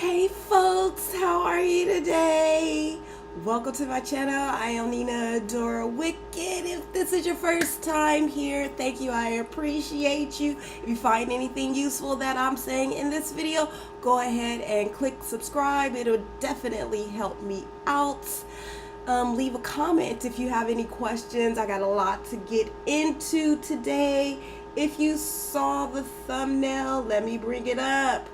Hey folks, how are you today? Welcome to my channel. I am Nina Dora Wicked. If this is your first time here, thank you. I appreciate you. If you find anything useful that I'm saying in this video, go ahead and click subscribe. It'll definitely help me out. Leave a comment if you have any questions. I got a lot to get into today. If you saw the thumbnail, let me bring it up.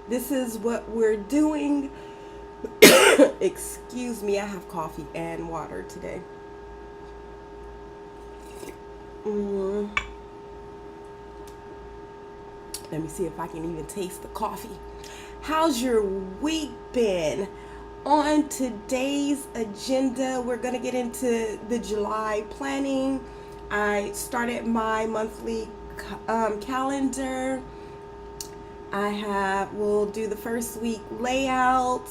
This is what we're doing. Excuse me, I have coffee and water today. Let me see if I can even taste the coffee. How's your week been? On today's agenda, we're going to get into the July planning. I started my monthly calendar. We'll do the first week layout,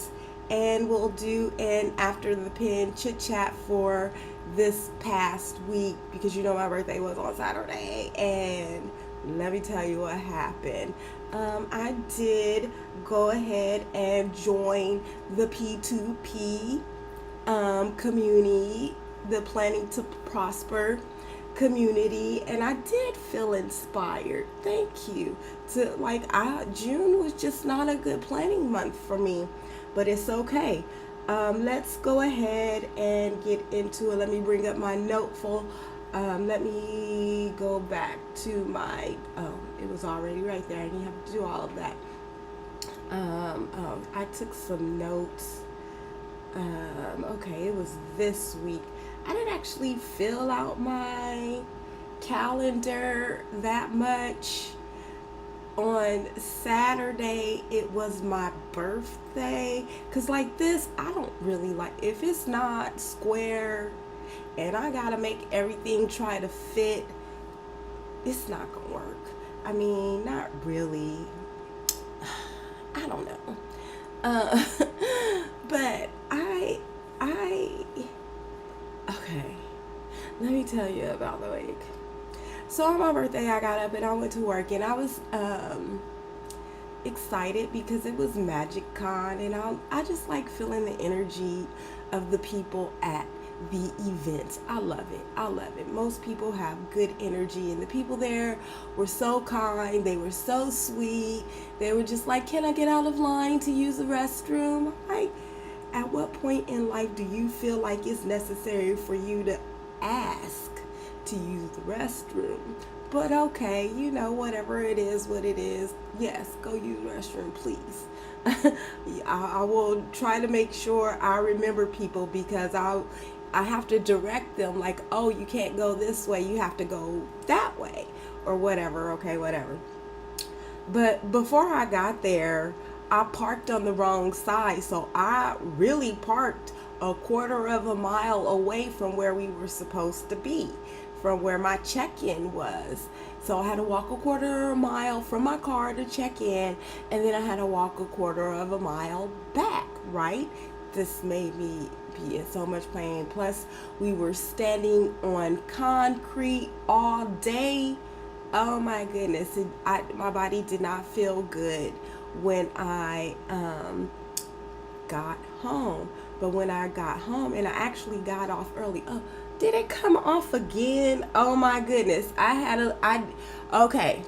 and we'll do an after the pin chit chat for this past week, because you know my birthday was on Saturday, and let me tell you what happened. I did go ahead and join the P2P community, the Planning to Prosper community, and I did feel inspired. Thank you. June was just not a good planning month for me, but it's okay. Let's go ahead and get into it. Let me bring up my noteful. Let me go back to my, it was already right there. I didn't have to do all of that. I took some notes. Okay, it was this week. I didn't actually fill out my calendar that much. On Saturday, it was my birthday. Because like this, I don't really like, if it's not square and I gotta make everything try to fit, it's not gonna work. I mean, not really. I don't know. But okay, let me tell you about the week. So on my birthday, I got up and I went to work, and I was excited because it was Magic Con, and I just like feeling the energy of the people at the event. I love it. I love it. Most people have good energy, and the people there were so kind. They were so sweet. They were just like, "Can I get out of line to use the restroom?" Like, at what point in life do you feel like it's necessary for you to ask to use the restroom? But okay, you know, whatever it is, what it is. Yes, go use the restroom, please. I will try to make sure I remember people, because I have to direct them, like, oh, you can't go this way, you have to go that way, or whatever. Okay, whatever. But before I got there, I parked on the wrong side, so I really parked a quarter of a mile away from where we were supposed to be, from where my check-in was. So I had to walk a quarter of a mile from my car to check in, and then I had to walk a quarter of a mile back, right? This made me be in so much pain. Plus, we were standing on concrete all day. Oh my goodness, my body did not feel good when I got home. But when I got home, and I actually got off early, did it come off again? Oh my goodness. Okay,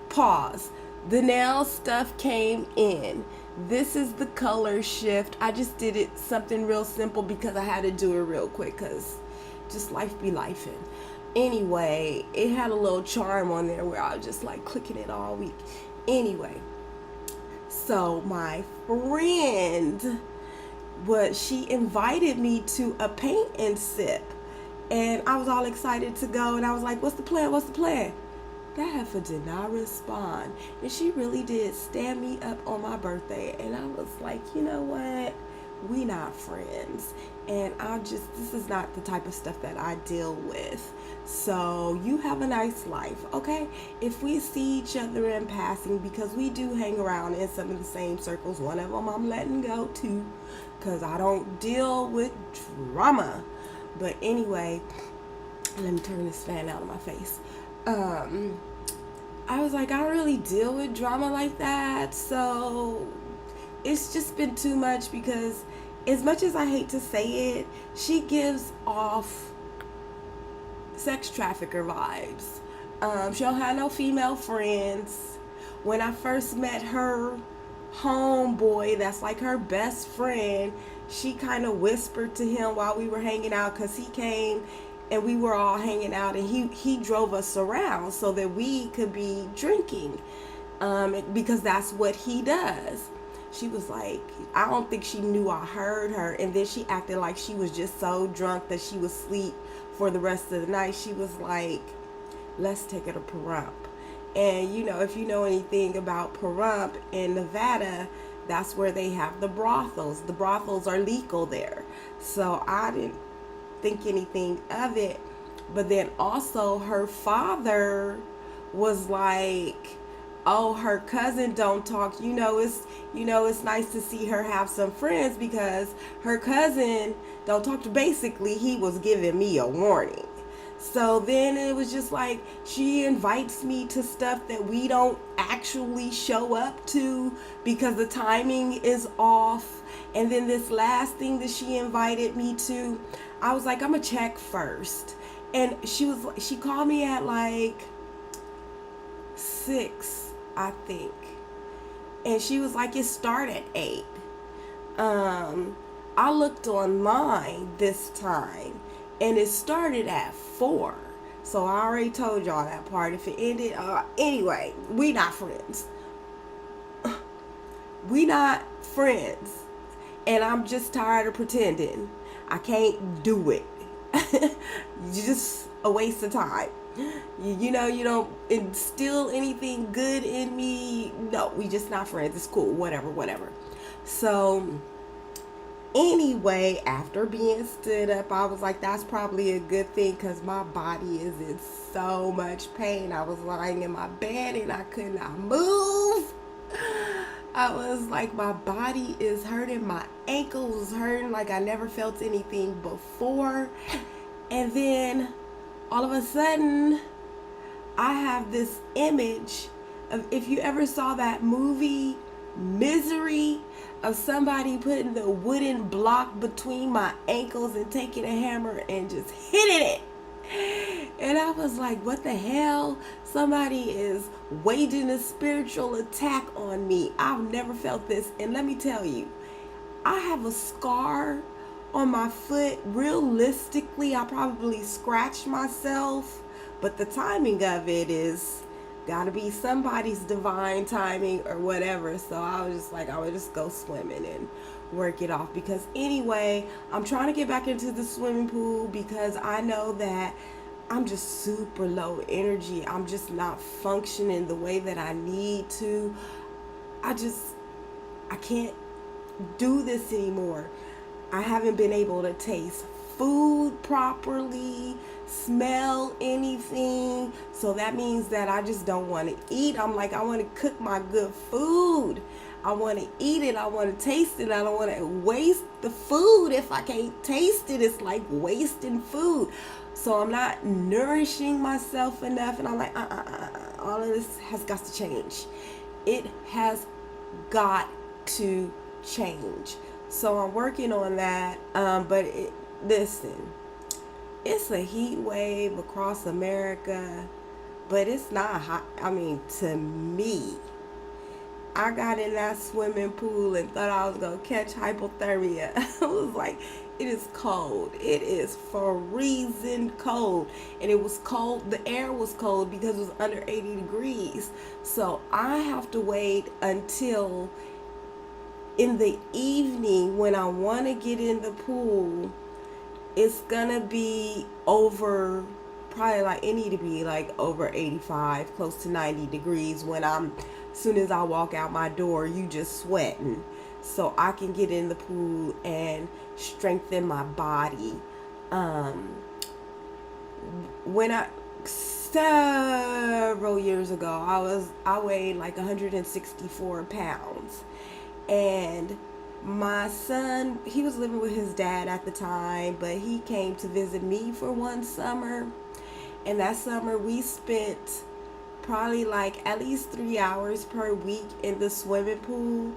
pause. The nail stuff came in. This is the color shift. I just did it something real simple because I had to do it real quick, because just life be lifing. Anyway, it had a little charm on there where I was just like clicking it all week. Anyway, so my friend, she invited me to a paint and sip, and I was all excited to go, and I was like, what's the plan? What's the plan? That heifer did not respond, and she really did stand me up on my birthday, and I was like, you know what? We not friends, and this is not the type of stuff that I deal with. So you have a nice life, okay? If we see each other in passing, because we do hang around in some of the same circles, one of them I'm letting go too, because I don't deal with drama. But anyway, let me turn this fan out of my face. I was like, I don't really deal with drama like that. So it's just been too much because, as much as I hate to say it, she gives off sex trafficker vibes. She don't have no female friends. When I first met her homeboy, that's like her best friend, she kind of whispered to him while we were hanging out because he came and we were all hanging out, and he drove us around so that we could be drinking, because that's what he does. She was like, I don't think she knew I heard her, and then she acted like she was just so drunk that she was asleep for the rest of the night. She was like, let's take her to Pahrump. And if you know anything about Pahrump in Nevada, that's where they have the brothels. The brothels are legal there. So I didn't think anything of it. But then also her father was like, oh, her cousin don't talk. It's nice to see her have some friends because her cousin don't talk to. Basically, he was giving me a warning. So then it was just like, she invites me to stuff that we don't actually show up to because the timing is off. And then this last thing that she invited me to, I was like, I'm gonna check first. And she called me at like 6, I think. And she was like, it started at 8. I looked online this time and it started at 4. So I already told y'all that part. If it ended, anyway, we not friends. We not friends. And I'm just tired of pretending. I can't do it. Just a waste of time. You don't instill anything good in me. No, we just not friends. It's cool. Whatever. So anyway, after being stood up, I was like, that's probably a good thing because my body is in so much pain. I was lying in my bed and I could not move. I was like, my body is hurting. My ankle was hurting like I never felt anything before. And then all of a sudden, I have this image of, if you ever saw that movie, Misery, of somebody putting the wooden block between my ankles and taking a hammer and just hitting it. And I was like, what the hell? Somebody is waging a spiritual attack on me. I've never felt this. And let me tell you, I have a scar on my foot. Realistically, I probably scratched myself, but the timing of it is gotta be somebody's divine timing or whatever. So I was just like, I would just go swimming and work it off, because anyway, I'm trying to get back into the swimming pool because I know that I'm just super low energy. I'm just not functioning the way that I need to. I can't do this anymore. I haven't been able to taste food properly, smell anything. So that means that I just don't want to eat. I'm like, I want to cook my good food. I want to eat it. I want to taste it. I don't want to waste the food. If I can't taste it, it's like wasting food. So I'm not nourishing myself enough. And I'm like, all of this has got to change. It has got to change. So I'm working on that. Listen, it's a heat wave across America, but it's not hot. I mean, to me, I got in that swimming pool and thought I was going to catch hypothermia. I was like, it is cold. It is freezing cold. And it was cold. The air was cold because it was under 80 degrees. So I have to wait until in the evening when I want to get in the pool. It's going to be over, probably like, it need to be like over 85, close to 90 degrees when as soon as I walk out my door, you just sweating. So I can get in the pool and strengthen my body. Several years ago, I weighed like 164 pounds. And my son, he was living with his dad at the time, but he came to visit me for one summer. And that summer we spent probably like at least 3 hours per week in the swimming pool.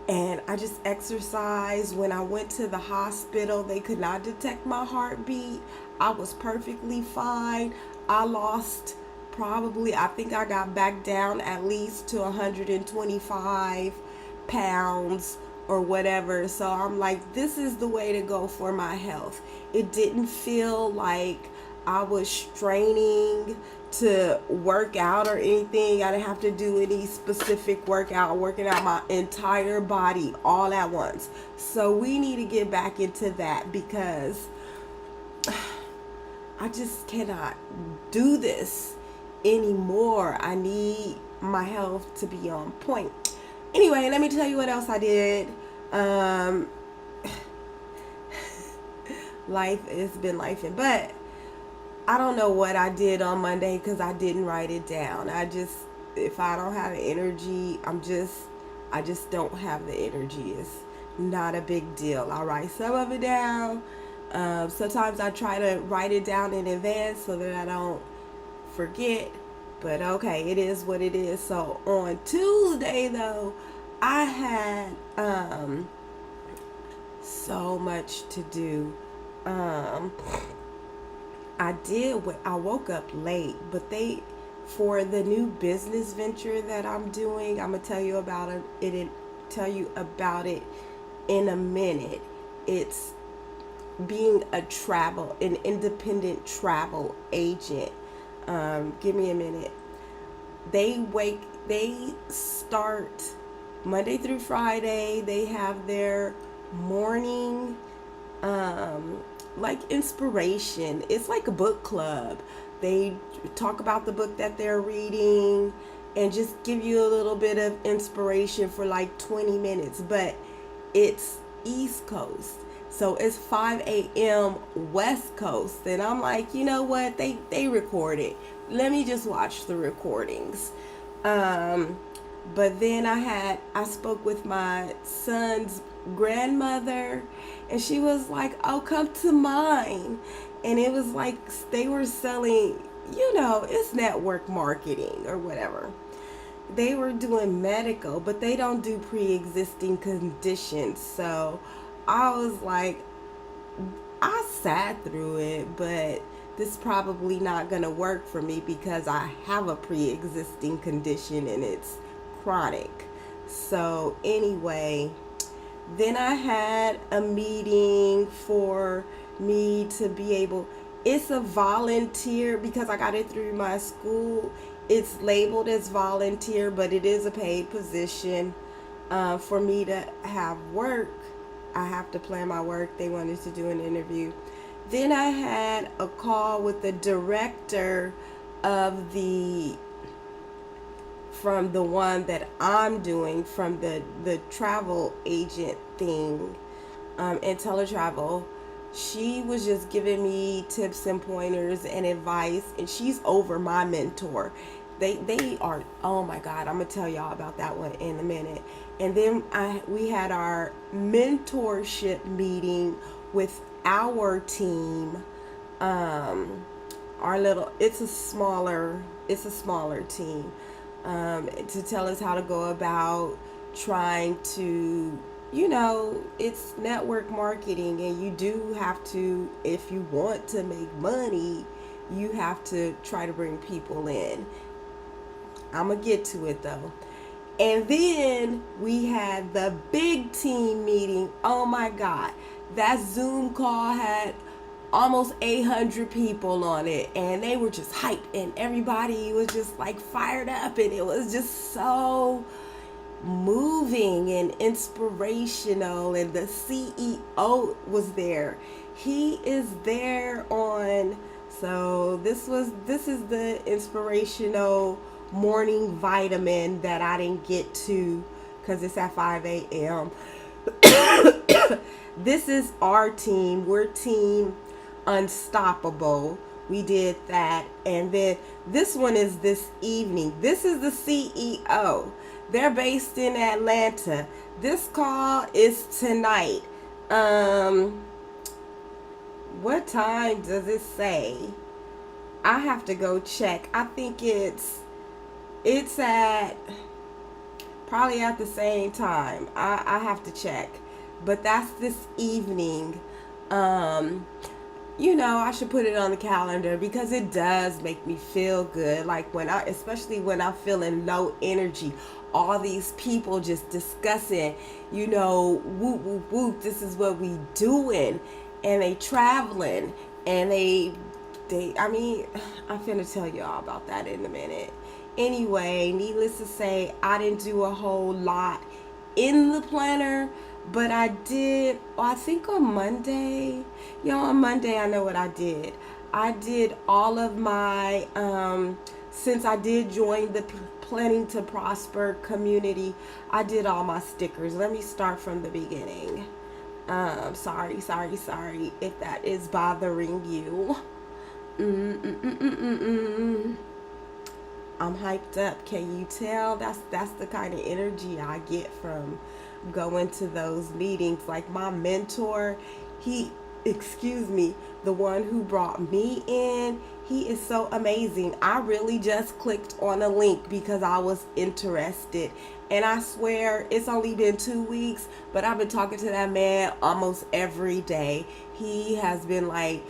And I just exercised. When I went to the hospital, they could not detect my heartbeat. I was perfectly fine. I lost probably, I think I got back down at least to 125 pounds or whatever. So I'm like, this is the way to go for my health. It didn't feel like I was straining to work out or anything. I didn't have to do any specific working out my entire body all at once. So we need to get back into that, because I just cannot do this anymore. I need my health to be on point. Anyway, let me tell you what else I did. Life has been lifing, but I don't know what I did on Monday because I didn't write it down. If I don't have the energy, I just don't have the energy. It's not a big deal. I'll write some of it down. Sometimes I try to write it down in advance so that I don't forget. But okay, it is what it is. So on Tuesday, though, I had so much to do. I woke up late, but for the new business venture that I'm doing, I'm gonna tell you about it in a minute. It's being an independent travel agent. Give me a minute. They start Monday through Friday. They have their morning, like inspiration. It's like a book club. They talk about the book that they're reading and just give you a little bit of inspiration for like 20 minutes. But it's East Coast. So it's 5 a.m. West Coast. And I'm like, you know what? They record it. Let me just watch the recordings. But then I spoke with my son's grandmother, and she was like, oh, come to mine. And it was like they were selling, it's network marketing or whatever. They were doing medical, but they don't do pre-existing conditions. So I was like, I sat through it, but this is probably not going to work for me because I have a pre-existing condition and it's chronic. So anyway, then I had a meeting for me to be able, it's a volunteer because I got it through my school. It's labeled as volunteer, but it is a paid position. For me to have work, I have to plan my work. They wanted to do an interview. Then I had a call with the director of from the one that I'm doing, from the travel agent thing, and teletravel. She was just giving me tips and pointers and advice, and she's over my mentor. They are, oh my God, I'm gonna tell y'all about that one in a minute. And then we had our mentorship meeting with our team. It's a smaller team, to tell us how to go about trying to, it's network marketing, and you do have to, if you want to make money, you have to try to bring people in. I'm gonna get to it though. And then we had the big team meeting. Oh my God, that Zoom call had almost 800 people on it, and they were just hyped, and everybody was just like fired up, and it was just so moving and inspirational. And the CEO was there. He is there on, so this is the inspirational morning vitamin that I didn't get to because it's at 5 a.m. This is our team. We're Team Unstoppable. We did that. And then this one is this evening. This is the CEO. They're based in Atlanta. This call is tonight. What time does it say? I have to go check. I think it's at probably at the same time. I have to check. But that's this evening. Um, I should put it on the calendar because it does make me feel good. Like especially when I'm feeling low energy, all these people just discussing, whoop, whoop, whoop, this is what we doing. And they traveling and I mean, I'm finna tell you all about that in a minute. Anyway, needless to say, I didn't do a whole lot in the planner, but I did, I think on Monday, on Monday I know what I did. I did all of my, since I did join the Planning to Prosper community, I did all my stickers. Let me start from the beginning. Sorry if that is bothering you. I'm hyped up. Can you tell? That's the kind of energy I get from going to those meetings. Like my mentor, the one who brought me in, he is so amazing. I really just clicked on a link because I was interested. And I swear it's only been 2 weeks, but I've been talking to that man almost every day. He has been like,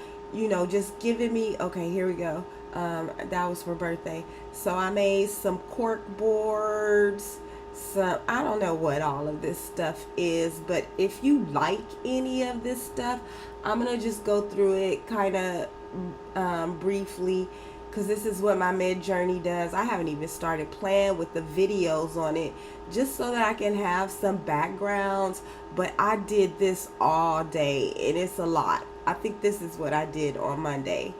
just giving me, okay, here we go. That was for birthday. So I made some cork boards, I don't know what all of this stuff is, but if you like any of this stuff, I'm going to just go through it kind of briefly because this is what my mid journey does. I haven't even started playing with the videos on it just so that I can have some backgrounds, but I did this all day and it's a lot. I think this is what I did on Monday.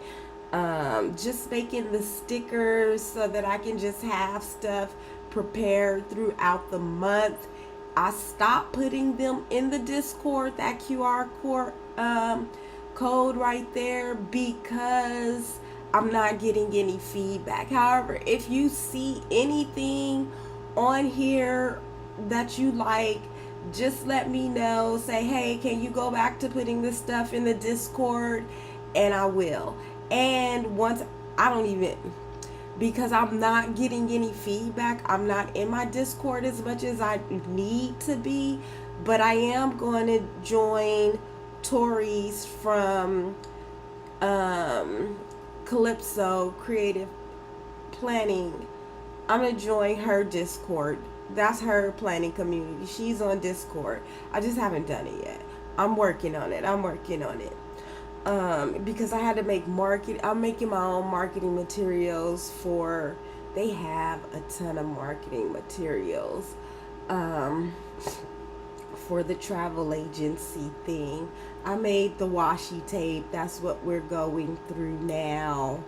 Just making the stickers so that I can just have stuff prepared throughout the month. I stopped putting them in the Discord, that QR code right there, because I'm not getting any feedback. However, if you see anything on here that you like, just let me know. Say, hey, can you go back to putting this stuff in the Discord? And I will. And once because I'm not getting any feedback, I'm not in my Discord as much as I need to be, but I am going to join Tori's from Calypso Creative Planning. I'm going to join her Discord. That's her planning community. She's on Discord. I just haven't done it yet. I'm working on it. Because I had to make I'm making my own marketing materials they have a ton of marketing materials for the travel agency thing. I made the washi tape. That's what we're going through now.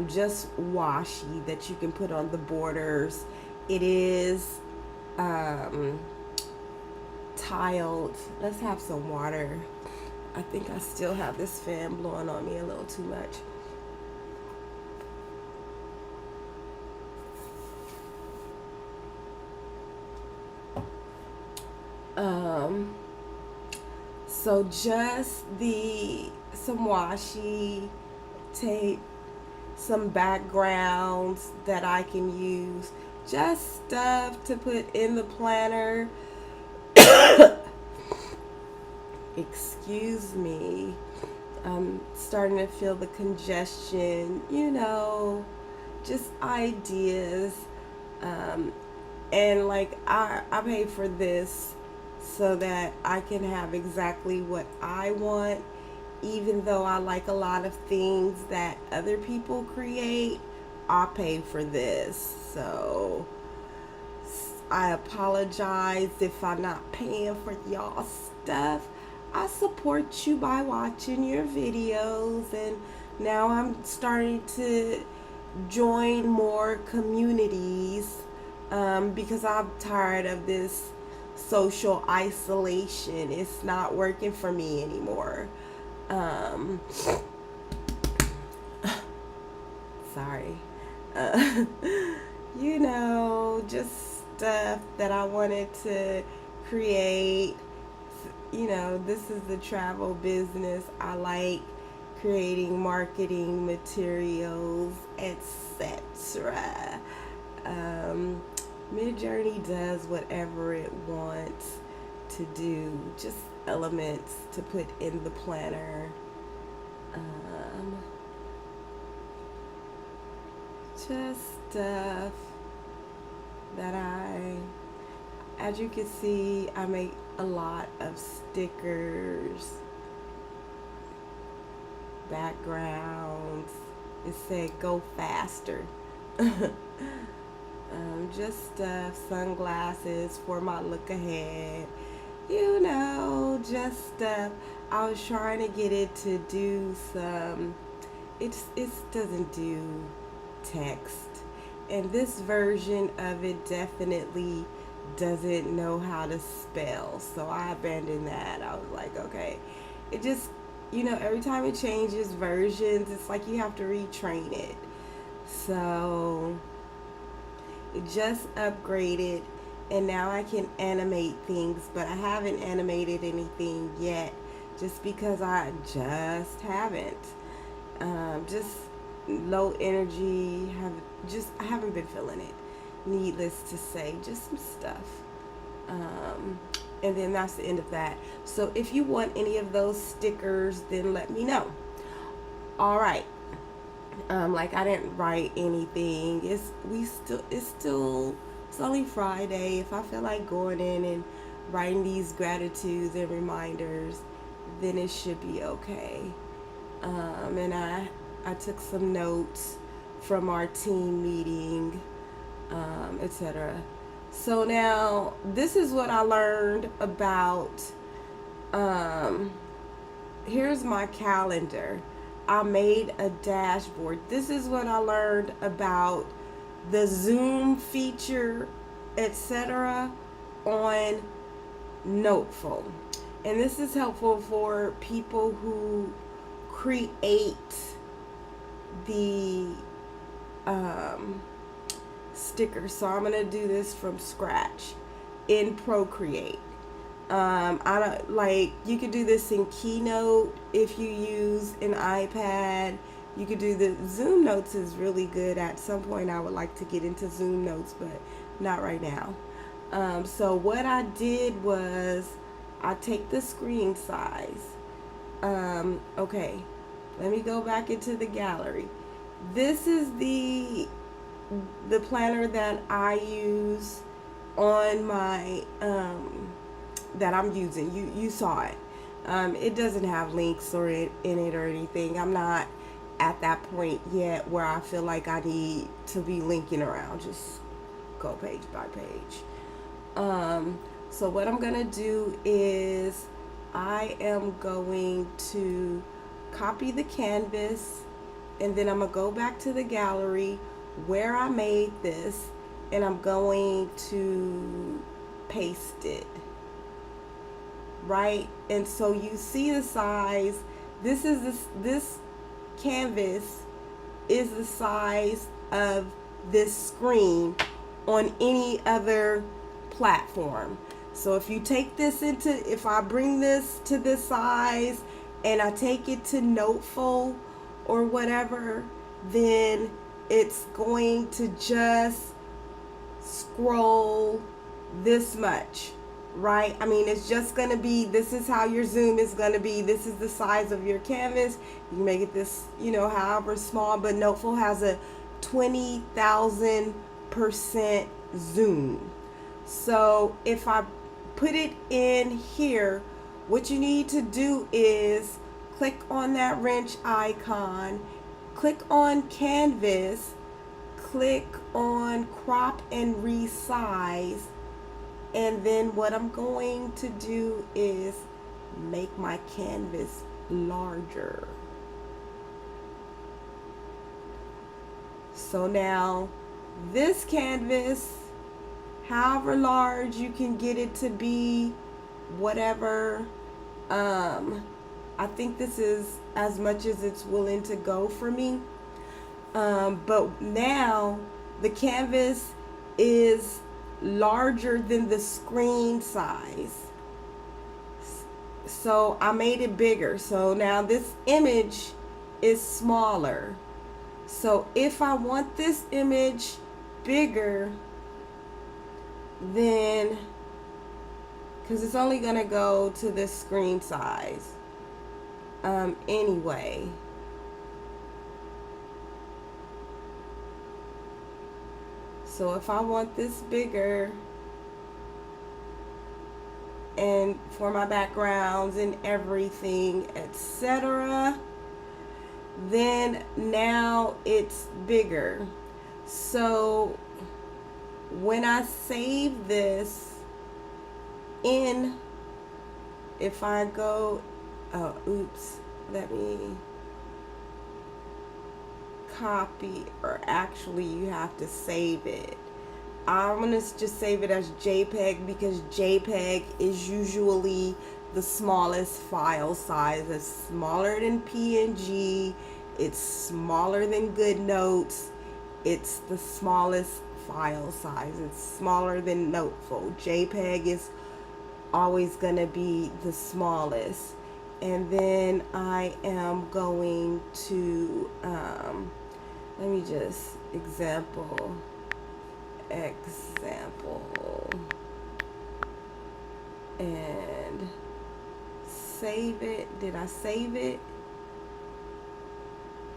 Just washi that you can put on the borders. It is tiled. Let's have some water. I think I still have this fan blowing on me a little too much. So just some washi tape, some backgrounds that I can use, just stuff to put in the planner. Excuse me, I'm starting to feel the congestion, just ideas. And like I pay for this so that I can have exactly what I want, even though I like a lot of things that other people create. I pay for this, so I apologize if I'm not paying for y'all stuff. I support you by watching your videos, and now I'm starting to join more communities because I'm tired of this social isolation. It's not working for me anymore. Sorry. Just stuff that I wanted to create. This is the travel business. I like creating marketing materials, etc. Midjourney does whatever it wants to do, just elements to put in the planner. Just stuff that as you can see, I make a lot of stickers, backgrounds. It said go faster. Just stuff, sunglasses for my look ahead. Just stuff. I was trying to get it to do some, it doesn't do text. And this version of it definitely doesn't know how to spell. So I abandoned that. I was like, okay. It just, every time it changes versions, it's like you have to retrain it. So it just upgraded, and now I can animate things, but I haven't animated anything yet just because I just haven't. Just low energy, I haven't been feeling it. Needless to say, just some stuff. And then that's the end of that. So if you want any of those stickers, then let me know. All right. Like I didn't write anything. It's only Friday. If I feel like going in and writing these gratitudes and reminders, then it should be okay. And I took some notes from our team meeting, etc. So now this is what I learned about. Here's my calendar. I made a dashboard. This is what I learned about the Zoom feature, etc. on Noteful. And this is helpful for people who create the stickers. So I'm gonna do this from scratch in Procreate. I don't like, you could do this in Keynote if you use an iPad. You could do the Zoom Notes is really good. At some point I would like to get into Zoom Notes, but not right now. So what I did was I take the screen size. Okay, let me go back into the gallery. This is the planner that I use on my that I'm using. You saw it. It doesn't have links in it or anything. I'm not at that point yet where I feel like I need to be linking around. Just go page by page. So what I'm gonna do is I am going to copy the canvas, and then I'm gonna go back to the gallery where I made this, and I'm going to paste it. Right? And so you see the size. This canvas is the size of this screen on any other platform. So if you take this if I bring this to this size and I take it to Noteful or whatever, then it's going to just scroll this much. Right? I mean, it's just going to be, this is how your Zoom is going to be. This is the size of your canvas. You can make it this, however small, but Noteful has a 20,000% zoom. So if I put it in here, what you need to do is click on that wrench icon, click on canvas, click on crop and resize. And then what I'm going to do is make my canvas larger. So now this canvas, however large you can get it to be, whatever. I think this is as much as it's willing to go for me. But now the canvas is larger than the screen size. So I made it bigger. So now this image is smaller. So if I want this image bigger, then, because it's only going to go to this screen size anyway. So if I want this bigger, and for my backgrounds and everything, etc., then now it's bigger. So when I save this in, if I go, let me copy, or actually you have to save it. I'm going to just save it as JPEG, because JPEG is usually the smallest file size. It's smaller than PNG. It's smaller than GoodNotes. It's the smallest file size. It's smaller than Noteful. JPEG is always going to be the smallest. And then I am going to, let me just example, and save it. Did I save it?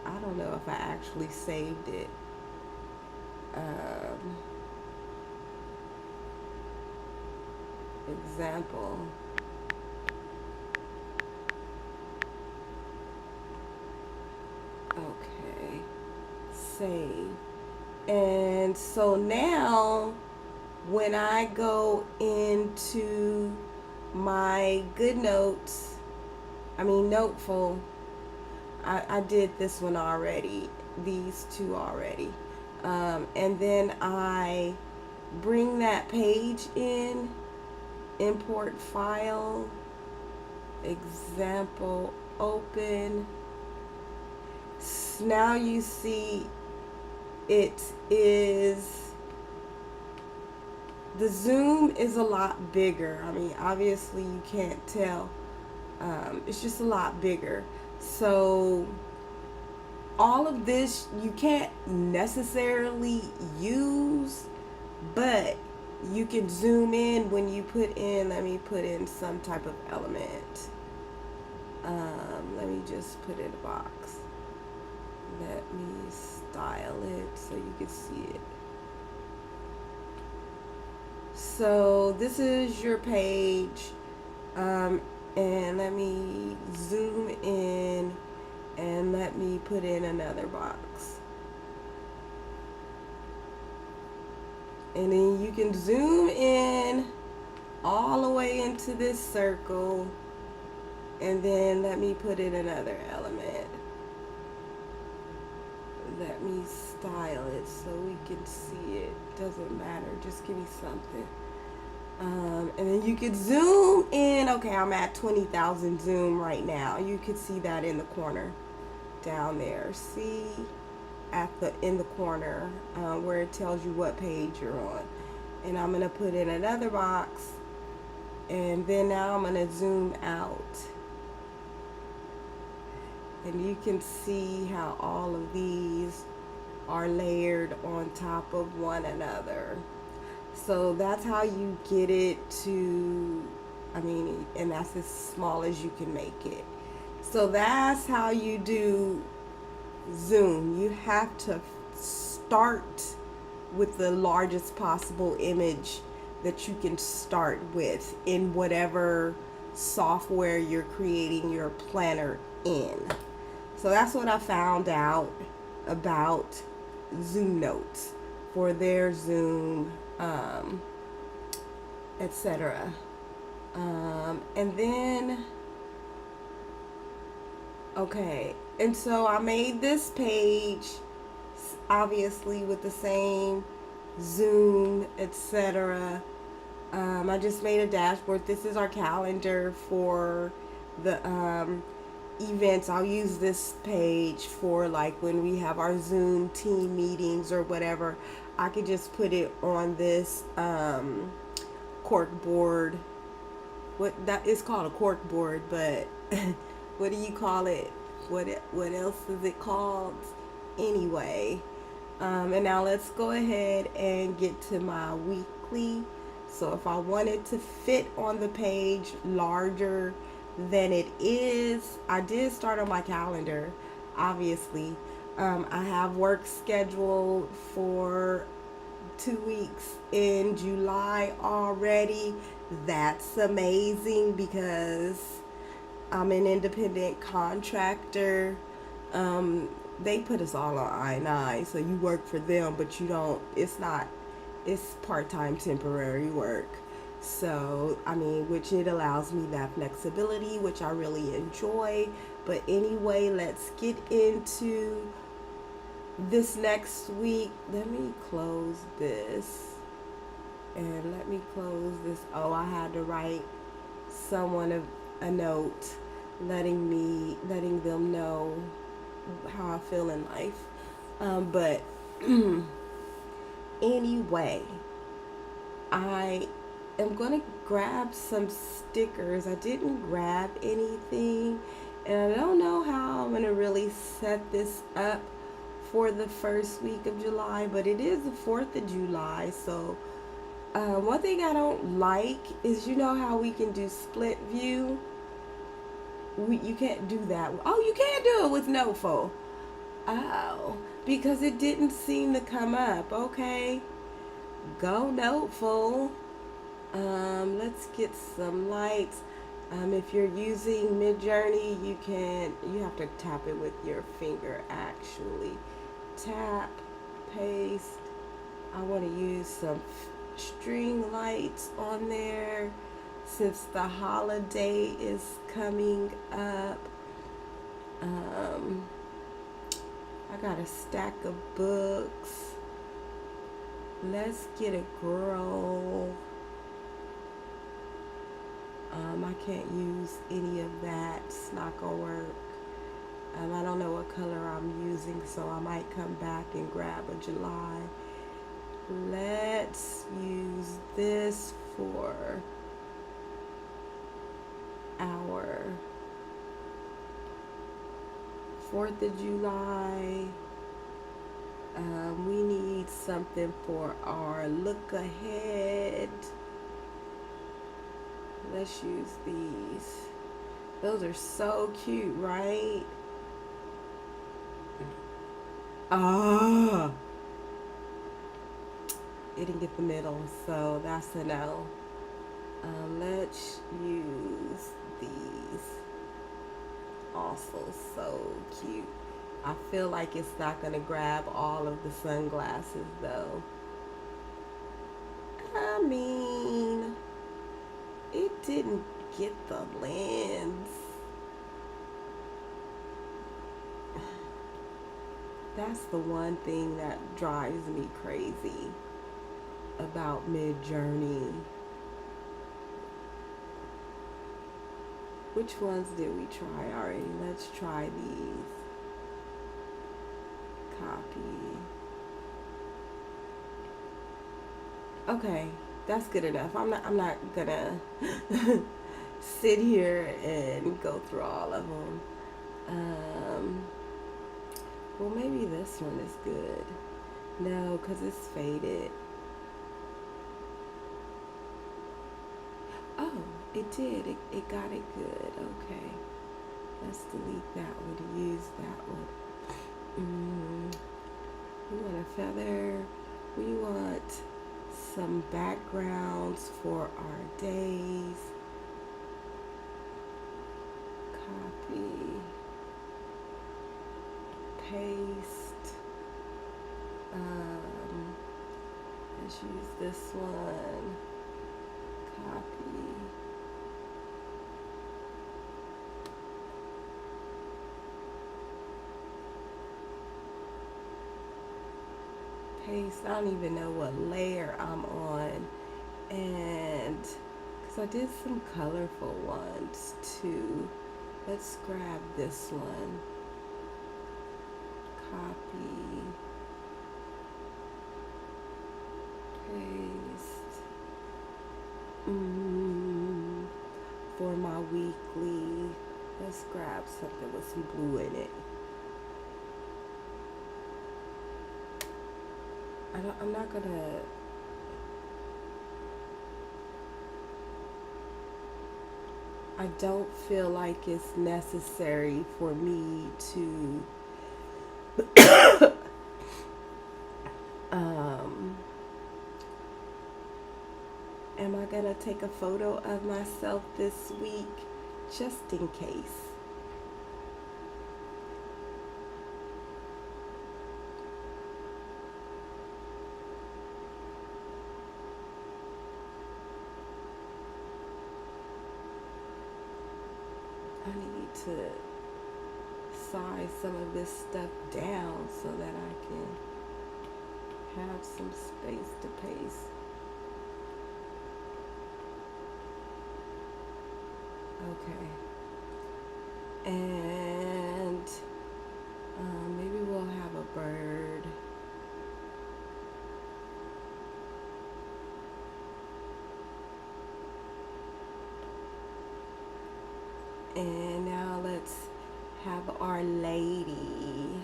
I don't know if I actually saved it. Example. Okay, save. And so now when I go into my GoodNotes, Noteful, I did this one already, these two already. And then I bring that page in, import file, example, open. Now you see it is, the zoom is a lot bigger. Obviously you can't tell. It's just a lot bigger. So all of this you can't necessarily use, but you can zoom in when you put in, let me put in some type of element. Let me just put in a box. Let me style it so you can see it. So this is your page, and let me zoom in, and let me put in another box. And then you can zoom in all the way into this circle, and then let me put in another element. Let me style it so we can see it. Doesn't matter, just give me something. And then you could zoom in. Okay, I'm at 20,000 zoom right now. You could see that in the corner down there. See, in the corner where it tells you what page you're on. And I'm gonna put in another box, and then now I'm gonna zoom out, and you can see how all of these are layered on top of one another. So that's how you get it to, and that's as small as you can make it. So that's how you do zoom. You have to start with the largest possible image that you can start with in whatever software you're creating your planner in. So that's what I found out about Zoom Notes for their Zoom, etc. And then, okay, and so I made this page, obviously with the same Zoom, etc. I just made a dashboard. This is our calendar for the events. I'll use this page for like when we have our Zoom team meetings or whatever. I could just put it on this cork board. What that is called, a cork board, but what do you call it? what else is it called? Anyway, and now let's go ahead and get to my weekly. So if I wanted to fit on the page larger than it is, I did start on my calendar, obviously. I have work scheduled for 2 weeks in July already. That's amazing because I'm an independent contractor. They put us all on I-9, so you work for them, but you don't, it's part-time temporary work. So, I mean, which it allows me that flexibility, which I really enjoy. But anyway, let's get into this next week. Let me close this. And let me close this. Oh, I had to write someone a note letting them know how I feel in life. But anyway, I am going to grab some stickers. I didn't grab anything, and I don't know how I'm going to really set this up for the first week of July, but it is the 4th of July, so one thing I don't like is, you know how we can do split view? You can't do that. Oh, you can't do it with Nofo. Oh, because it didn't seem to come up. Okay, go Noteful. Let's get some lights. If you're using Midjourney, you have to tap it with your finger actually. Tap, paste. I want to use some string lights on there since the holiday is coming up. I got a stack of books. Let's get a girl. I can't use any of that. It's not gonna work. I don't know what color I'm using, so I might come back and grab a July. Let's use this for our 4th of July. We need something for our look ahead. Let's use these. Those are so cute, right? Ah, it didn't get the middle, so that's a no. Let's use these. Also so cute. I feel like it's not gonna grab all of the sunglasses though. I mean, it didn't get the lens. That's the one thing that drives me crazy about Midjourney. Which ones did we try already? Let's try these. Copy. Okay, that's good enough. I'm not gonna sit here and go through all of them. Well, maybe this one is good. No, because it's faded. Oh, it did. It got it good. Okay. Let's delete that one to use that one. We want a feather. We want some backgrounds for our days. Copy. Paste. Let's use this one. Copy. Paste. I don't even know what layer I'm on, and because I did some colorful ones too. Let's grab this one. Copy. Paste. For my weekly. Let's grab something with some blue in it. I'm not gonna. I don't feel like it's necessary for me to um am I gonna take a photo of myself this week just in case? I need to size some of this stuff down so that I can have some space to paste. Okay. And maybe we'll have a bird. And now let's have Our Lady.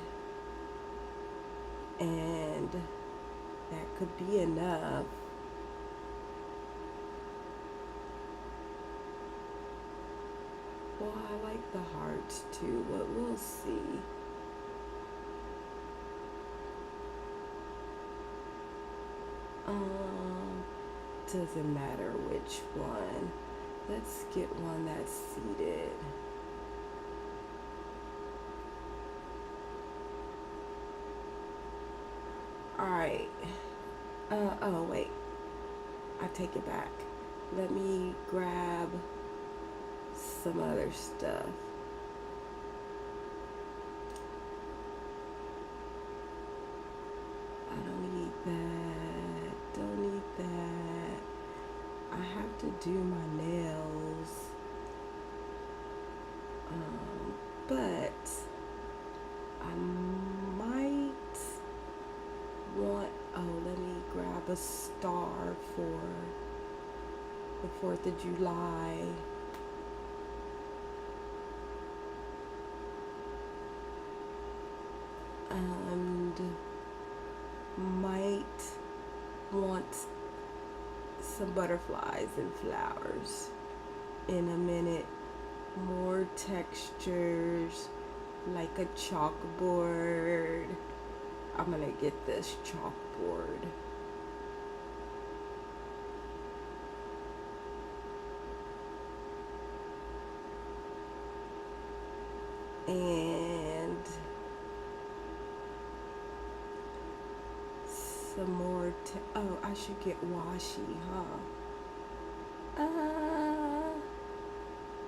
And that could be enough. Well, I like the hearts too, but we'll see. Doesn't matter which one. Let's get one that's seated. Alright. Oh, wait. I take it back. Let me grab some other stuff. I don't need that. Don't need that. I have to do my nails. But I might want, let me grab a star for the 4th of July. And might want some butterflies and flowers in a minute. More textures, like a chalkboard. I'm gonna get this chalkboard. And some more. Oh, I should get washi, huh?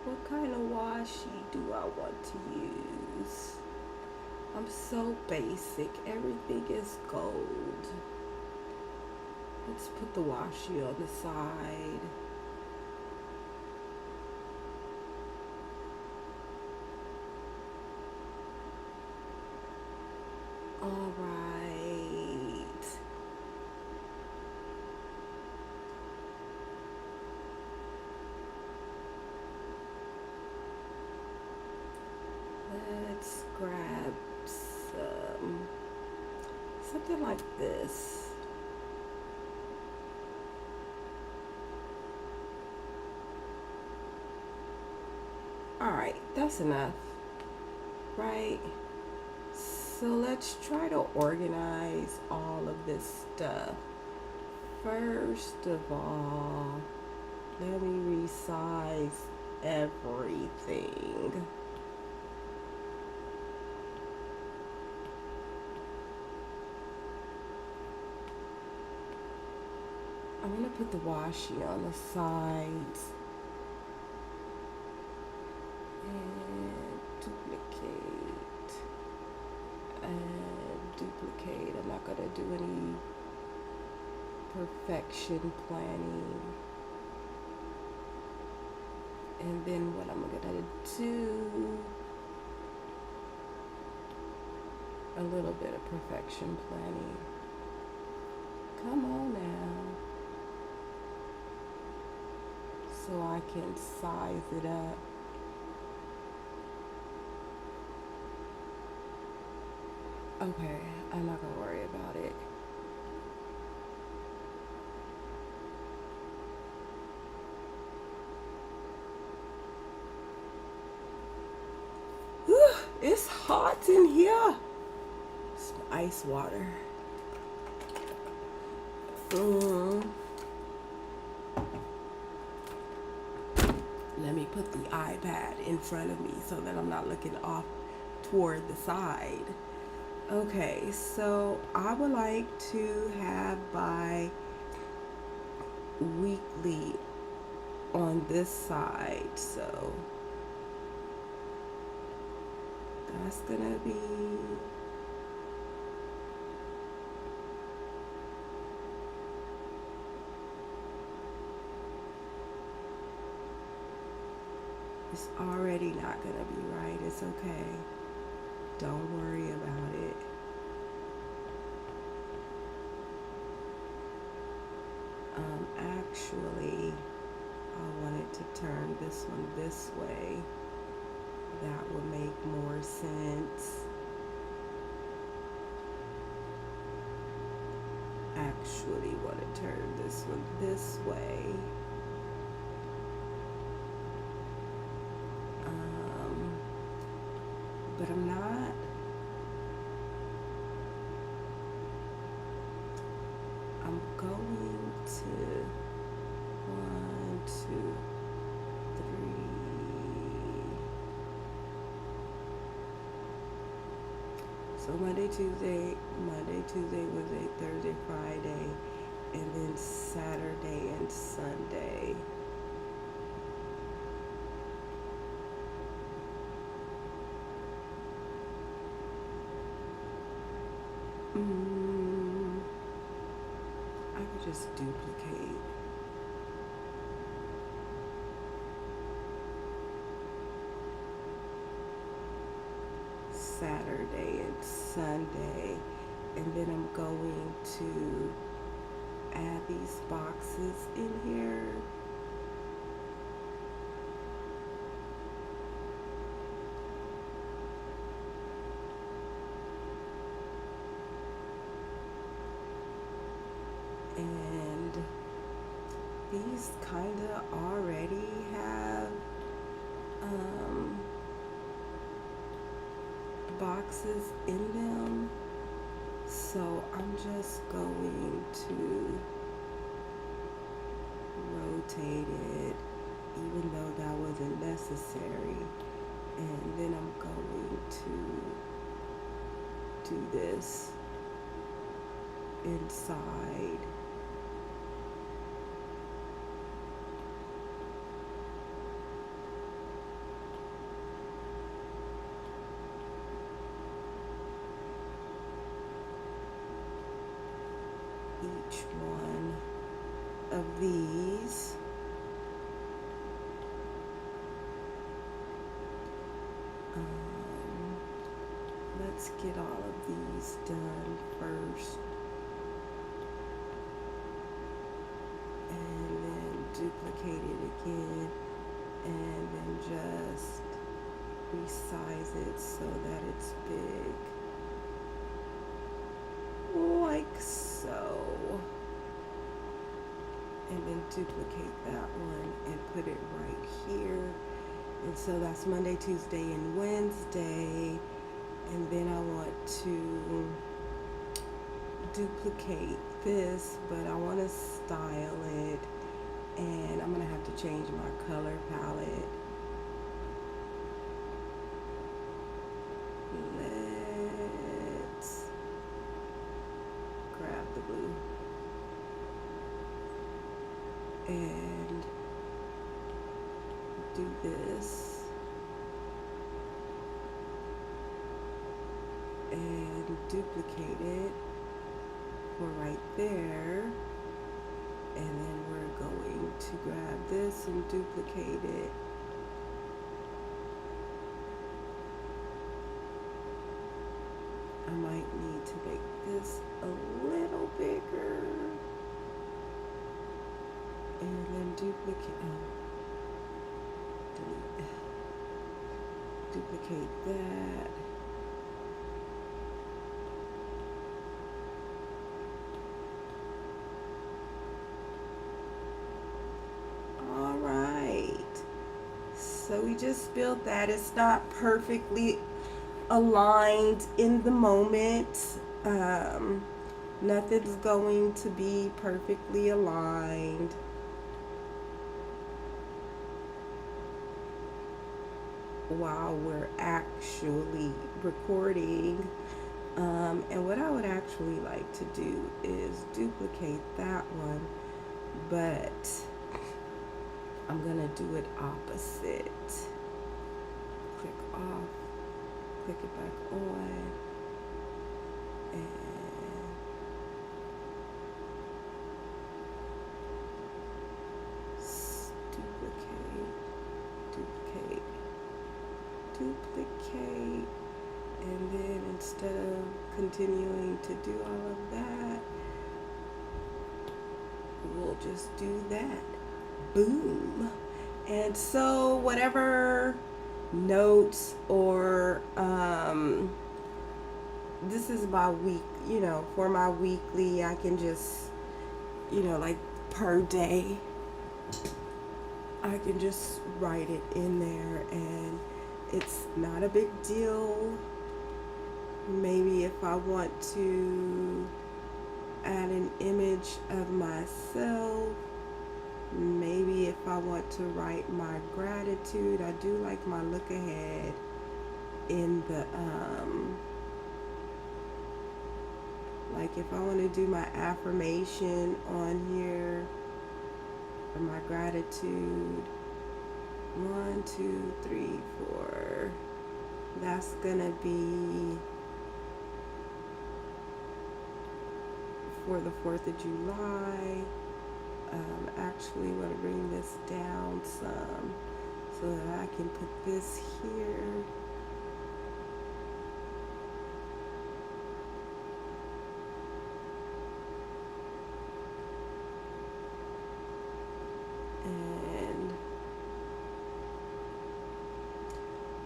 What kind of washi do I want to use? I'm so basic. Everything is gold. Let's put the washi on the side. All right. Let's grab something like this. All right, that's enough, right? So let's try to organize all of this stuff. First of all, let me resize everything. I'm gonna put the washi on the sides and duplicate and duplicate. I'm not gonna do any perfection planning. And then what I'm gonna do, a little bit of perfection planning. Come on now. So I can size it up. Okay, I'm not gonna worry about it. Whew, it's hot in here. Some ice water. Mm. Let me put the iPad in front of me so that I'm not looking off toward the side. Okay, so I would like to have by weekly on this side. So that's gonna be it's already not gonna be right. It's okay. Don't worry about it. Actually, I wanted to turn this one this way. That would make more sense. Actually, want to turn this one this way. But I'm not. I'm going to 1, 2, 3. So Monday, Tuesday, Wednesday, Thursday, Friday, and then Saturday and Sunday. I could just duplicate. Saturday and Sunday, and then I'm going to add these boxes in here. And these kind of already have boxes in them, so I'm just going to rotate it, even though that wasn't necessary, and then I'm going to do this inside. Each one of these. Let's get all of these done first, and then duplicate it again, and then just resize it so that it's big. Like so, and then duplicate that one and put it right here. And so that's Monday, Tuesday, and Wednesday. And then I want to duplicate this, but I want to style it, and I'm gonna have to change my color palette. Let's grab the blue and do this. And duplicate it for right there, and then we're going to grab this and duplicate it. I might need to make this a little bigger, and then duplicate that. So we just built that. It's not perfectly aligned in the moment. Nothing's going to be perfectly aligned. While we're actually recording. And what I would actually like to do is duplicate that one, but I'm gonna do it opposite. Click off, click it back on, and duplicate, duplicate, duplicate, and then instead of continuing to do all of that, we'll just do that. Boom. And so whatever notes or this is my week, for my weekly, I can just, like per day, I can just write it in there, and it's not a big deal. Maybe if I want to add an image of myself, maybe if I want to write my gratitude, I do like my look ahead in the like if I want to do my affirmation on here for my gratitude, 1, 2, 3, 4, that's gonna be for the 4th of July. Actually want to bring this down some so that I can put this here. And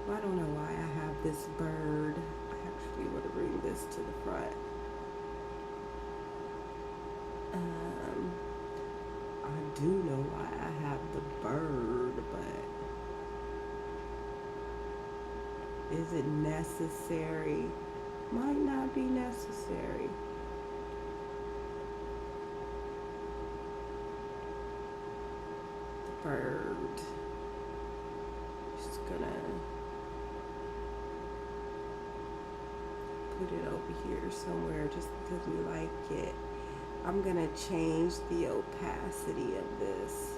I don't know why I have this bird. I actually want to bring this to the front. I do know why I have the bird, but is it necessary? Might not be necessary. The bird. Just gonna put it over here somewhere just because we like it. I'm gonna change the opacity of this.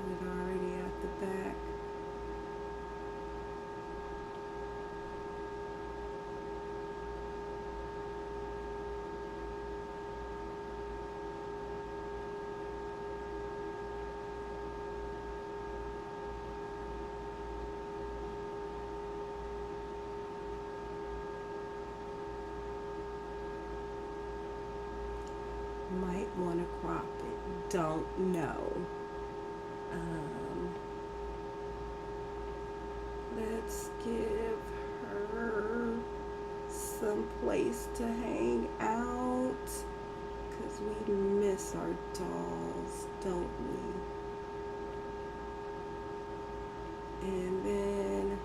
Is it already at the back? Might want to crop it. Don't know. Let's give her some place to hang out, because we miss our dolls, don't we? And then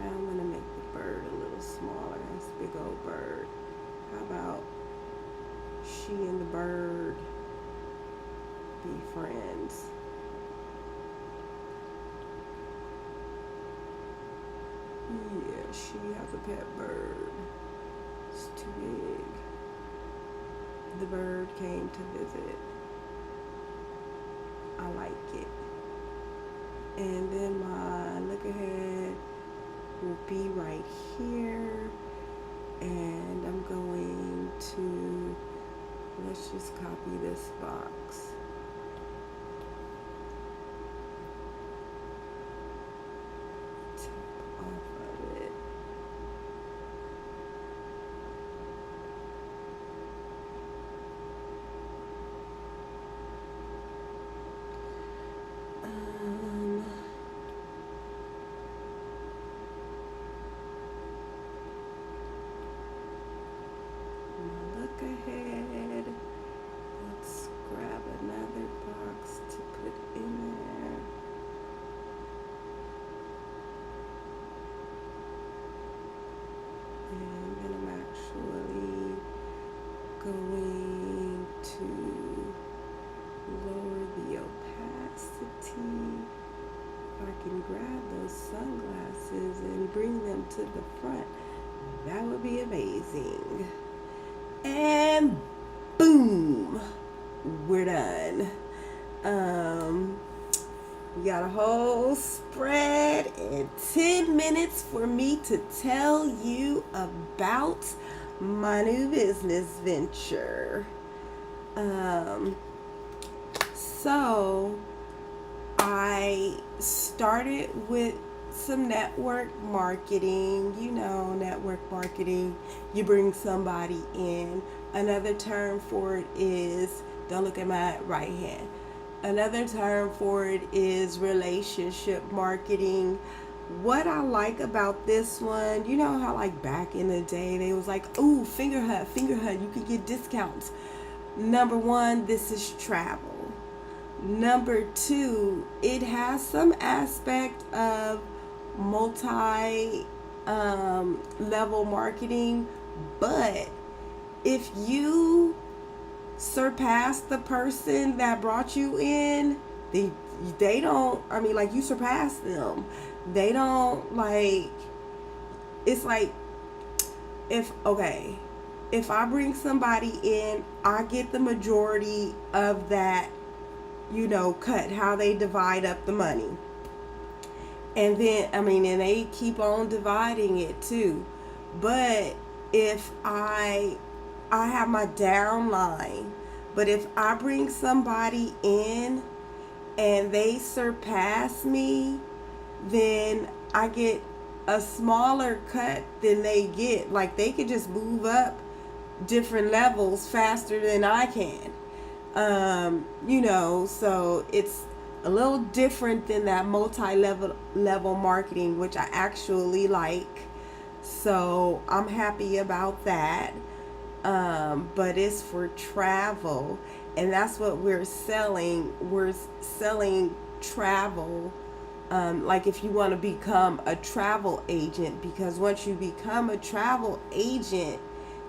I'm going to make the bird a little smaller. This big old bird. How about she and the bird be friends? Yeah, she has a pet bird. It's too big. The bird came to visit. I like it. And then my look ahead will be right here. And I'm going to, let's just copy this box. Tap off of it. those sunglasses and bring them to the front. That would be amazing. And boom, we're done. We got a whole spread and 10 minutes for me to tell you about my new business venture. So I started with some network marketing. You know, network marketing, you bring somebody in. Another term for it is, don't look at my right hand. Another term for it is relationship marketing. What I like about this one, you know how like back in the day they was like, ooh, finger hug, you can get discounts. Number one, this is travel. Number two, it has some aspect of multi level marketing, but if you surpass the person that brought you in, they don't, I mean, like, you surpass them. They don't, like, it's like, if I bring somebody in, I get the majority of that, you know, cut, how they divide up the money. And then, I mean, and they keep on dividing it too. But if I have my downline, but if I bring somebody in and they surpass me, then I get a smaller cut than they get. Like, they could just move up different levels faster than I can. You know, so it's a little different than that multi-level marketing, which I actually like. So I'm happy about that. But it's for travel, and that's what we're selling. We're selling travel. Like, if you want to become a travel agent, because once you become a travel agent,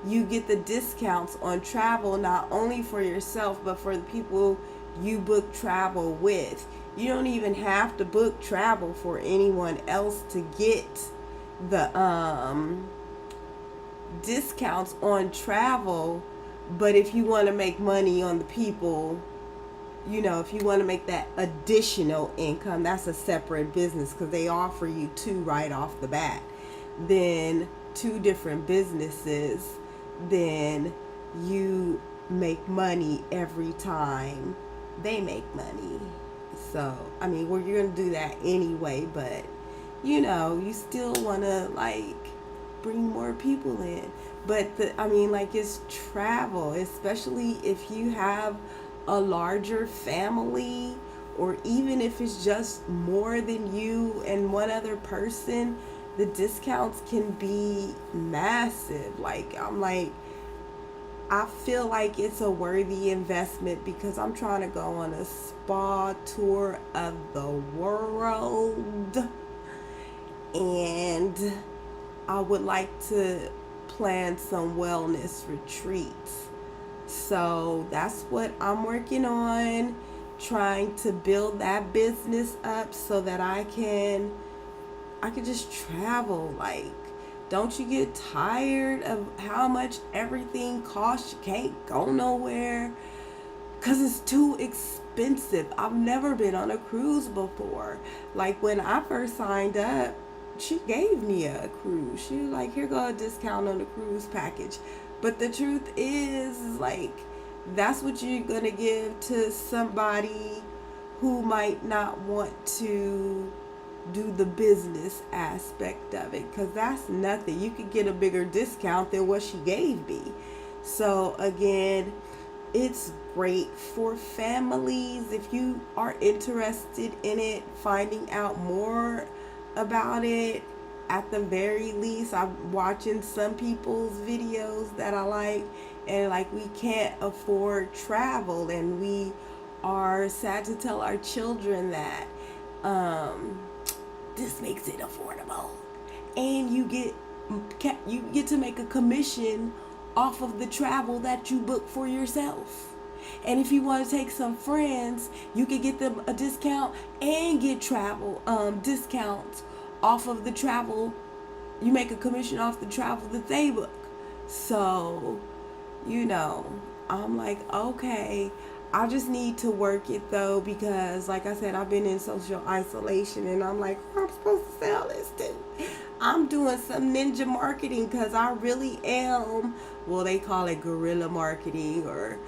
you get the discounts on travel, not only for yourself, but for the people you book travel with. You don't even have to book travel for anyone else to get the discounts on travel. But if you want to make money on the people, you know, if you want to make that additional income, that's a separate business, because they offer you two right off the bat. Then two different businesses, then you make money every time they make money. So, I mean, well, you're going to do that anyway, but, you know, you still want to, like, bring more people in. But, I mean, like, it's travel, especially if you have a larger family, or even if it's just more than you and one other person, the discounts can be massive. Like, I feel like it's a worthy investment, because I'm trying to go on a spa tour of the world, and I would like to plan some wellness retreats. So that's what I'm working on, trying to build that business up so that I can just travel. Like, don't you get tired of how much everything costs? You can't go nowhere because it's too expensive. I've never been on a cruise before. Like, when I first signed up, she gave me a cruise. She was like, here go a discount on the cruise package. But the truth is, like, that's what you're going to give to somebody who might not want to do the business aspect of it, because that's nothing. You could get a bigger discount than what she gave me. So again, it's great for families. If you are interested in it, finding out more about it, at the very least, I'm watching some people's videos that I like, and like, we can't afford travel, and we are sad to tell our children that this makes it affordable, and you get to make a commission off of the travel that you book for yourself. And if you want to take some friends, you can get them a discount and get travel discounts off of the travel. You make a commission off the travel that they book. So, I'm like, okay, I just need to work it though, because like I said, I've been in social isolation, and I'm like, who am I supposed to sell this to? I'm doing some ninja marketing because I really am, well, they call it guerrilla marketing, or,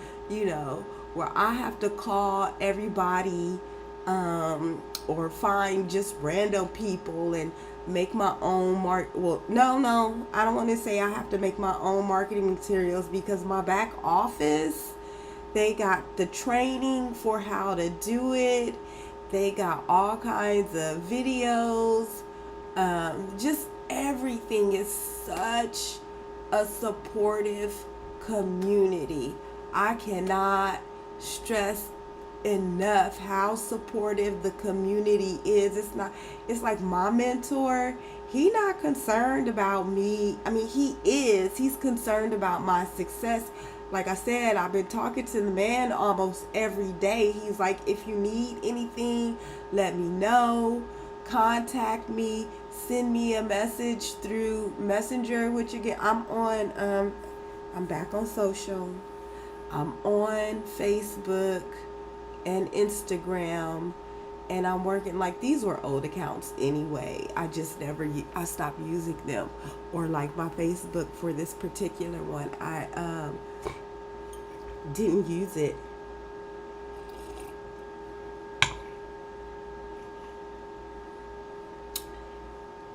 where I have to call everybody, or find just random people and make my own no, I don't want to say I have to make my own marketing materials, because my back office, they got the training for how to do it. They got all kinds of videos. Just everything is such a supportive community. I cannot stress enough how supportive the community is. It's like my mentor, he not concerned about me. I mean, he's concerned about my success. Like I said, I've been talking to the man almost every day. He's like, if you need anything, let me know, contact me, send me a message through Messenger, which again, I'm back on social. I'm on Facebook and Instagram, and I'm working, like, these were old accounts anyway. I stopped using them. Or like my Facebook for this particular one, I didn't use it.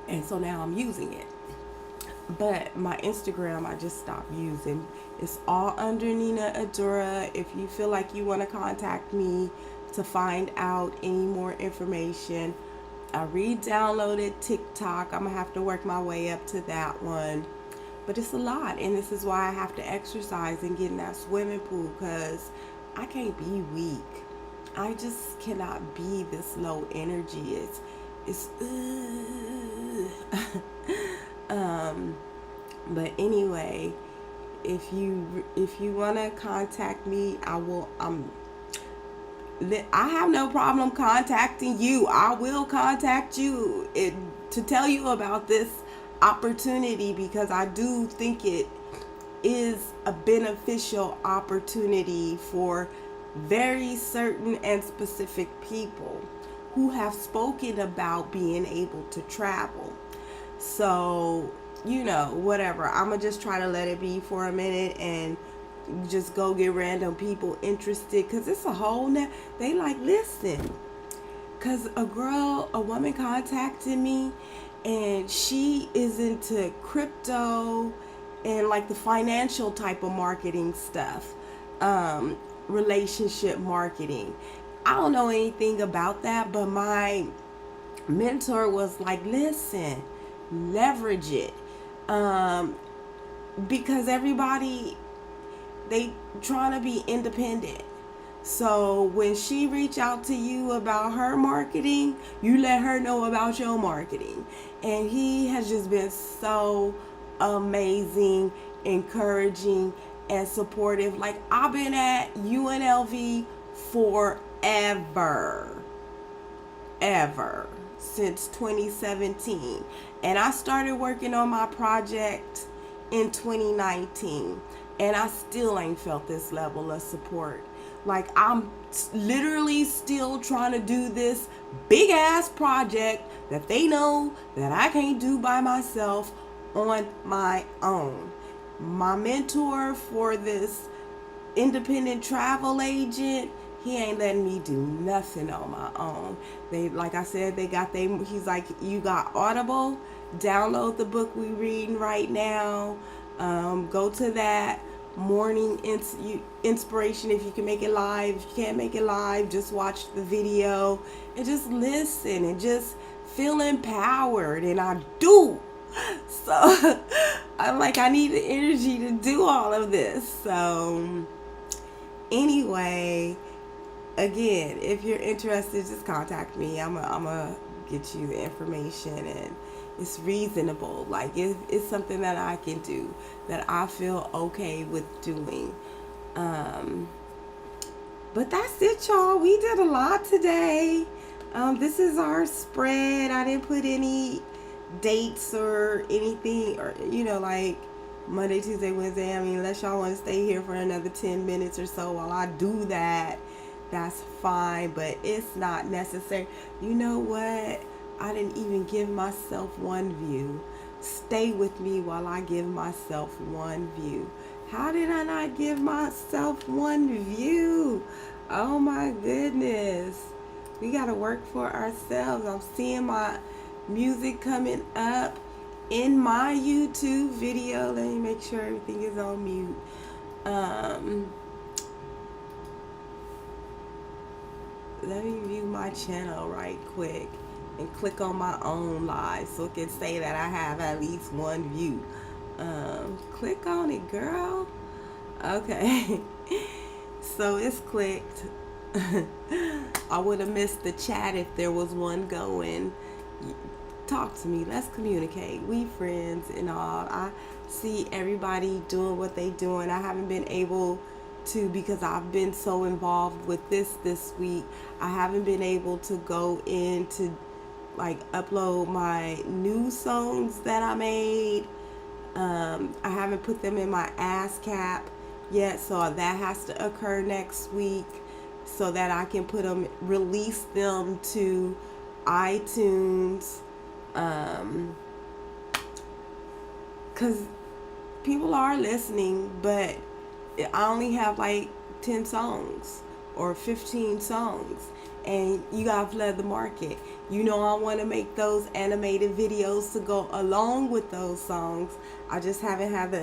And so now I'm using it. But my Instagram, I just stopped using. It's all under Nina Adora. If you feel like you want to contact me to find out any more information, I re-downloaded TikTok. I'm going to have to work my way up to that one. But it's a lot. And this is why I have to exercise and get in that swimming pool, because I can't be weak. I just cannot be this low energy. It's but anyway, if you want to contact me, I have no problem contacting you. I will contact you to tell you about this opportunity, because I do think it is a beneficial opportunity for very certain and specific people who have spoken about being able to travel. So, whatever. I'm going to just try to let it be for a minute and just go get random people interested, because it's a whole they like, listen, because a woman contacted me, and she is into crypto and like the financial type of marketing stuff, relationship marketing. I don't know anything about that, but my mentor was like, listen, leverage it, because everybody, they trying to be independent. So when she reach out to you about her marketing, you let her know about your marketing. And he has just been so amazing, encouraging, and supportive. Like, I've been at UNLV ever since 2017, and I started working on my project in 2019, and I still ain't felt this level of support. Like, I'm literally still trying to do this big ass project that they know that I can't do by myself on my own. My mentor for this independent travel agent, he ain't letting me do nothing on my own. Like I said, he's like, you got Audible, download the book we reading right now, go to that morning inspiration. If you can make it live, if you can't make it live, just watch the video and just listen and just feel empowered. And I do. So I'm like, I need the energy to do all of this. So anyway, again, if you're interested, just contact me. I'm gonna get you the information, and it's reasonable. Like, it's something that I can do, that I feel okay with doing. But that's it, y'all. We did a lot today. This is our spread. I didn't put any dates or anything, or like Monday, Tuesday, Wednesday. I mean, unless y'all want to stay here for another 10 minutes or so while I do that, that's fine. But it's not necessary. You know what? I didn't even give myself one view. Stay with me while I give myself one view. How did I not give myself one view? Oh my goodness. We got to work for ourselves. I'm seeing my music coming up in my YouTube video. Let me make sure everything is on mute. Let me view my channel right quick and click on my own live so it can say that I have at least one view. Click on it, girl. Okay. So it's clicked. I would have missed the chat if there was one going. Talk to me. Let's communicate. We friends and all. I see everybody doing what they doing. I haven't been able to, because I've been so involved with this week. I haven't been able to go in to upload my new songs that I made. I haven't put them in my ASCAP yet, so that has to occur next week so that I can release them to iTunes, because people are listening, but I only have 10 songs or 15 songs, and you gotta flood the market. I want to make those animated videos to go along with those songs. I just haven't had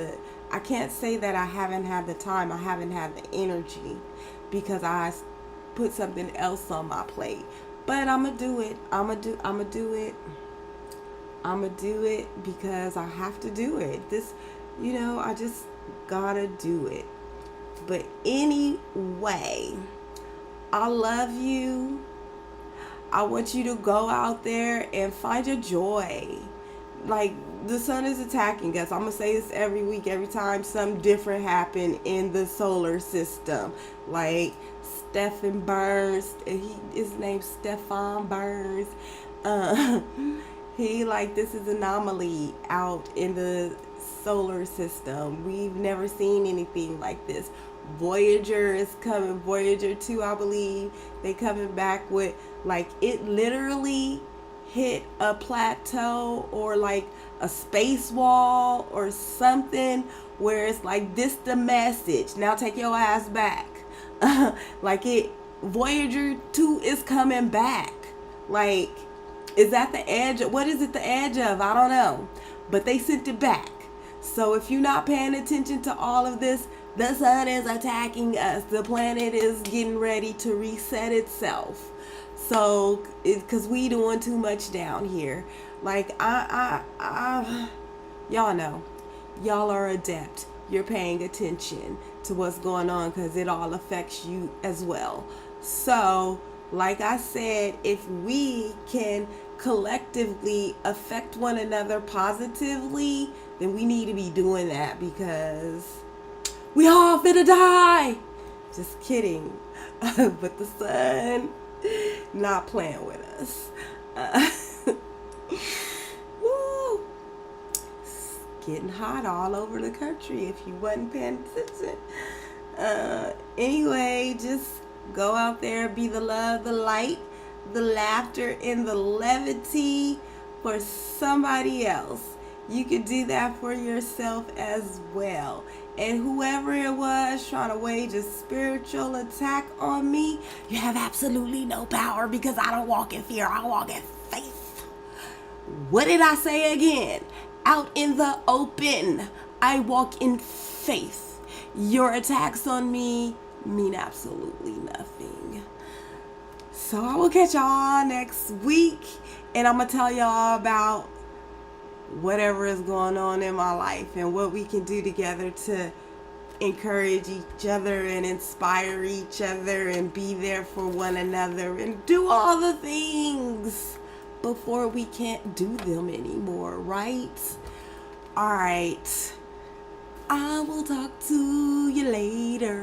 I can't say that I haven't had the time. I haven't had the energy because I put something else on my plate. But I'm gonna do it. I'm gonna do it because I have to do it. I just gotta do it. But anyway, I love you. I want you to go out there and find your joy. The sun is attacking us. I'm going to say this every week, every time something different happen in the solar system. Stephen Burns, his name's Stefan Burns. This is anomaly out in the solar system. We've never seen anything like this. Voyager is coming, Voyager 2, I believe. They coming back with, it literally hit a plateau or a space wall or something where it's this the message. Now take your ass back. Voyager 2 is coming back. Is that the edge? What is it the edge of? I don't know. But they sent it back. So if you're not paying attention to all of this, the sun is attacking us. The planet is getting ready to reset itself. So, because we doing too much down here. Y'all know. Y'all are adept. You're paying attention to what's going on because it all affects you as well. So, like I said, if we can collectively affect one another positively, then we need to be doing that because we all finna die. Just kidding. But the sun not playing with us. Woo! It's getting hot all over the country if you wasn't paying attention. Anyway, just go out there, be the love, the light, the laughter, and the levity for somebody else. You could do that for yourself as well. And whoever it was trying to wage a spiritual attack on me, you have absolutely no power because I don't walk in fear. I walk in faith. What did I say again? Out in the open, I walk in faith. Your attacks on me mean absolutely nothing. So I will catch y'all next week, and I'm going to tell y'all about whatever is going on in my life and what we can do together to encourage each other and inspire each other and be there for one another and do all the things before we can't do them anymore, right? All right. I will talk to you later.